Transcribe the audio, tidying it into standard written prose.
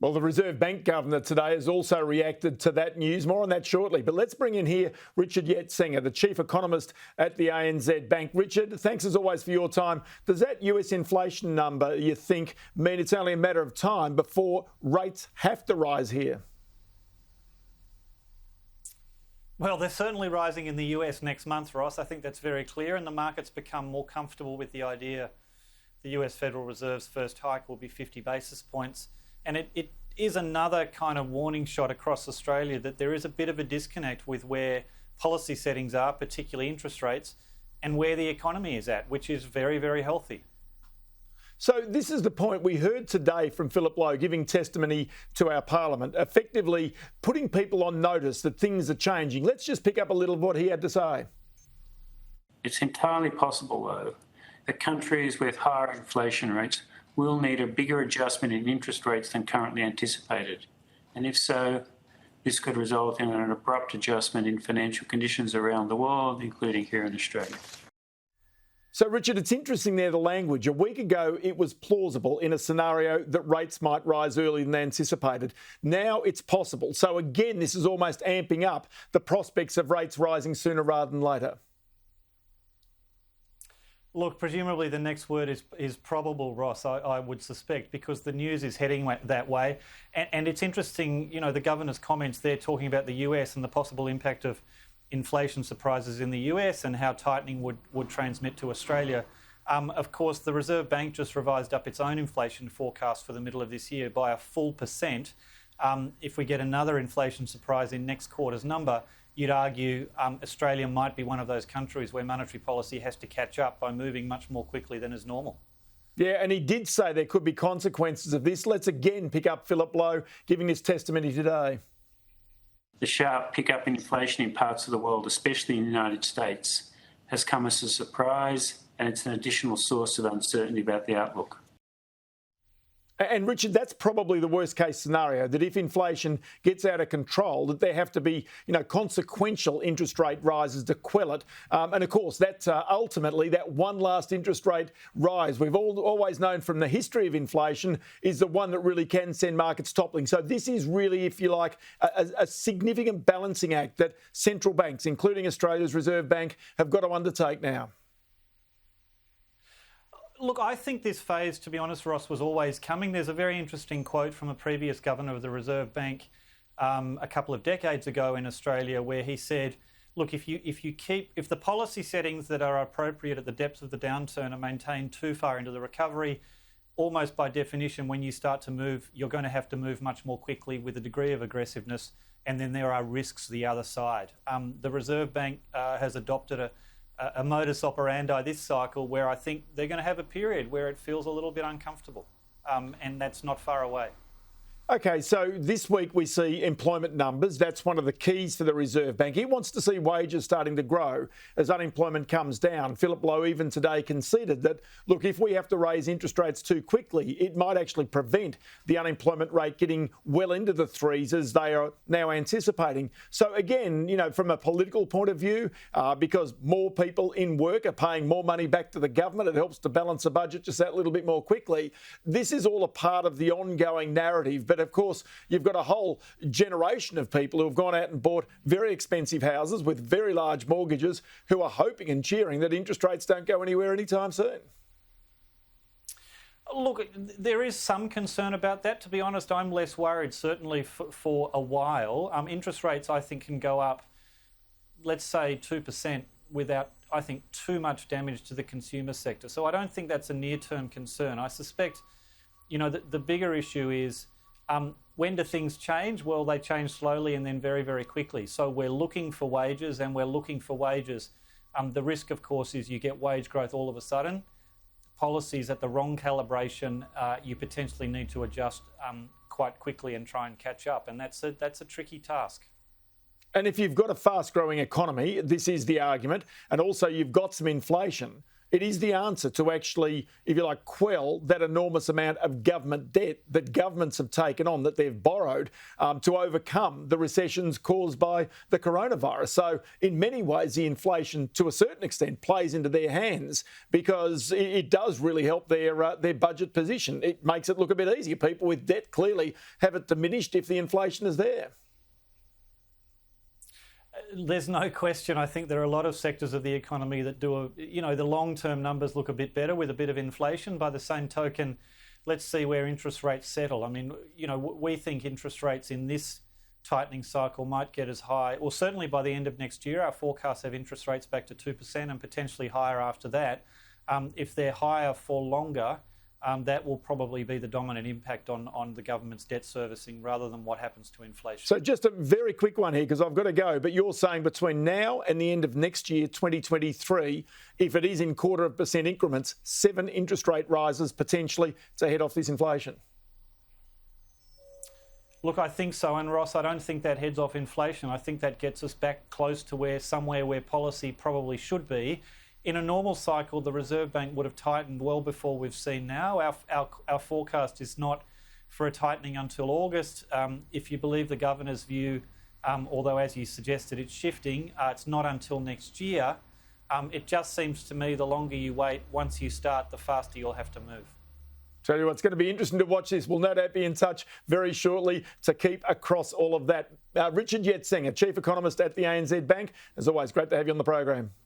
Well, the Reserve Bank Governor today has also reacted to that news. More on that shortly. But let's bring in here Richard Yetsenga, the Chief Economist at the ANZ Bank. Richard, thanks as always for your time. Does that US inflation number, you think, mean it's only a matter of time before rates have to rise here? Well, they're certainly rising in the US next month, Ross. I think that's very clear, and the market's become more comfortable with the idea the US Federal Reserve's first hike will be 50 basis points. And it is another kind of warning shot across Australia that there is a bit of a disconnect with where policy settings are, particularly interest rates, and where the economy is at, which is very, very healthy. So this is the point we heard today from Philip Lowe giving testimony to our Parliament, effectively putting people on notice that things are changing. Let's just pick up a little of what he had to say. It's entirely possible, though, that countries with higher inflation rates will need a bigger adjustment in interest rates than currently anticipated. And if so, this could result in an abrupt adjustment in financial conditions around the world, including here in Australia. So, Richard, it's interesting there, the language. A week ago, it was plausible in a scenario that rates might rise earlier than anticipated. Now it's possible. So, again, this is almost amping up the prospects of rates rising sooner rather than later. Look, presumably the next word is probable, Ross, I would suspect, because the news is heading that way. And it's interesting, you know, the governor's comments there talking about the US and the possible impact of inflation surprises in the US and how tightening would transmit to Australia. Of course, the Reserve Bank just revised up its own inflation forecast for the middle of this year by a full percent. If we get another inflation surprise in next quarter's number, you'd argue Australia might be one of those countries where monetary policy has to catch up by moving much more quickly than is normal. Yeah, and he did say there could be consequences of this. Let's again pick up Philip Lowe giving his testimony today. The sharp pickup in inflation in parts of the world, especially in the United States, has come as a surprise, and it's an additional source of uncertainty about the outlook. And Richard, that's probably the worst case scenario, that if inflation gets out of control, that there have to be, consequential interest rate rises to quell it. And of course, that's ultimately that one last interest rate rise we've always known from the history of inflation is the one that really can send markets toppling. So this is really, if you like, a significant balancing act that central banks, including Australia's Reserve Bank, have got to undertake now. Look, I think this phase, to be honest, Ross, was always coming. There's a very interesting quote from a previous governor of the Reserve Bank a couple of decades ago in Australia, where he said, look, if the policy settings that are appropriate at the depths of the downturn are maintained too far into the recovery, almost by definition, when you start to move, you're going to have to move much more quickly with a degree of aggressiveness, and then there are risks the other side. The Reserve Bank has adopted a modus operandi this cycle where I think they're going to have a period where it feels a little bit uncomfortable, and that's not far away. OK, so this week we see employment numbers. That's one of the keys for the Reserve Bank. He wants to see wages starting to grow as unemployment comes down. Philip Lowe even today conceded that, look, if we have to raise interest rates too quickly, it might actually prevent the unemployment rate getting well into the threes as they are now anticipating. So again, from a political point of view, because more people in work are paying more money back to the government, it helps to balance the budget just that little bit more quickly. This is all a part of the ongoing narrative. But of course, you've got a whole generation of people who have gone out and bought very expensive houses with very large mortgages who are hoping and cheering that interest rates don't go anywhere anytime soon. Look, there is some concern about that. To be honest, I'm less worried, certainly for a while. Interest rates, I think, can go up, let's say 2% without, I think, too much damage to the consumer sector. So I don't think that's a near-term concern. I suspect, the bigger issue is, when do things change? Well, they change slowly and then very, very quickly. So we're looking for wages and we're looking for wages. The risk, of course, is you get wage growth all of a sudden. Policies at the wrong calibration, you potentially need to adjust quite quickly and try and catch up. And that's a tricky task. And if you've got a fast-growing economy, this is the argument, and also you've got some inflation, It is the answer to actually, if you like, quell that enormous amount of government debt that governments have taken on, that they've borrowed to overcome the recessions caused by the coronavirus. So in many ways, the inflation, to a certain extent, plays into their hands because it does really help their budget position. It makes it look a bit easier. People with debt clearly have it diminished if the inflation is there. There's no question. I think there are a lot of sectors of the economy that do, the long-term numbers look a bit better with a bit of inflation. By the same token, let's see where interest rates settle. I mean, we think interest rates in this tightening cycle might get as high, or certainly by the end of next year, our forecasts have interest rates back to 2% and potentially higher after that. If they're higher for longer, that will probably be the dominant impact on the government's debt servicing rather than what happens to inflation. So just a very quick one here because I've got to go, but you're saying between now and the end of next year, 2023, if it is in 0.25% increments, 7 interest rate rises potentially to head off this inflation? Look, I think so. And Ross, I don't think that heads off inflation. I think that gets us back close to somewhere where policy probably should be. In a normal cycle, the Reserve Bank would have tightened well before we've seen now. Our forecast is not for a tightening until August. If you believe the Governor's view, although as you suggested it's shifting, it's not until next year. It just seems to me the longer you wait, once you start, the faster you'll have to move. Tell you what, it's going to be interesting to watch this. We'll no doubt be in touch very shortly to keep across all of that. Richard Yetsenga, Chief Economist at the ANZ Bank. As always, great to have you on the program.